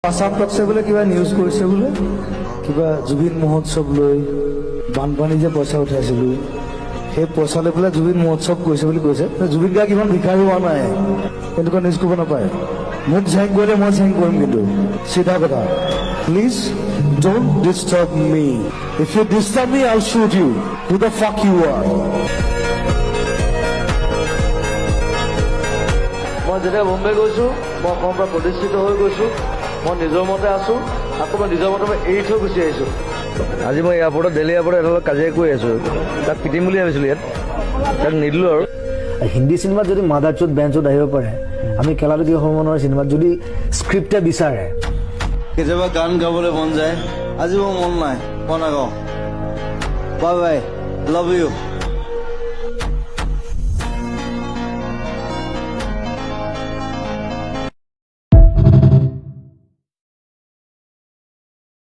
আসাম টকছে বোলে কিবা নিউজ কৰিছে বোলে কিবা জুবিন মহোৎসৱ লৈ বানপানী যে পইচা উঠাইছিলো সেই পইচা লৈ পেলাই জুবিন মহোৎসৱ কৰিছে বুলি কৈছে জুবিন গাৰ্গ ইমান ভিখাৰী হোৱা নাই এনেকুৱা নিউজ কৰিব নাপায় মোক জেং কৰিলে মই জেং কৰিম কিন্তু চিধা কথা please don't disturb me if you disturb me I'll shoot you who the fuck you are মই যেতিয়া বোম্বে গৈছোঁ মই অসমৰ পৰা প্ৰতিষ্ঠিত হৈ গৈছোঁ মই নিজৰ মতে আছোঁ আকৌ মই নিজৰ মতে মই এৰি থৈ গুচি আহিছোঁ আজি মই এয়াৰপৰ্টত দিল্লী এয়াৰপৰ্টত এটা কাজিয়া কৰি আছোঁ তাক পিটিম বুলি ভাবিছিলোঁ ইয়াত তাক নিদিলোঁ আৰু হিন্দী চিনেমাত যদি মাদাৰচোদ বেঞ্চত আহিব পাৰে আমি খেলাটো কি সমনৰ চিনেমাত যদি স্ক্ৰিপ্টে বিচাৰে কেতিয়াবা গান গাবলৈ মন যায় আজি মোৰ মন নাই মই নাগাওঁ বাই বাই লাভ ইউ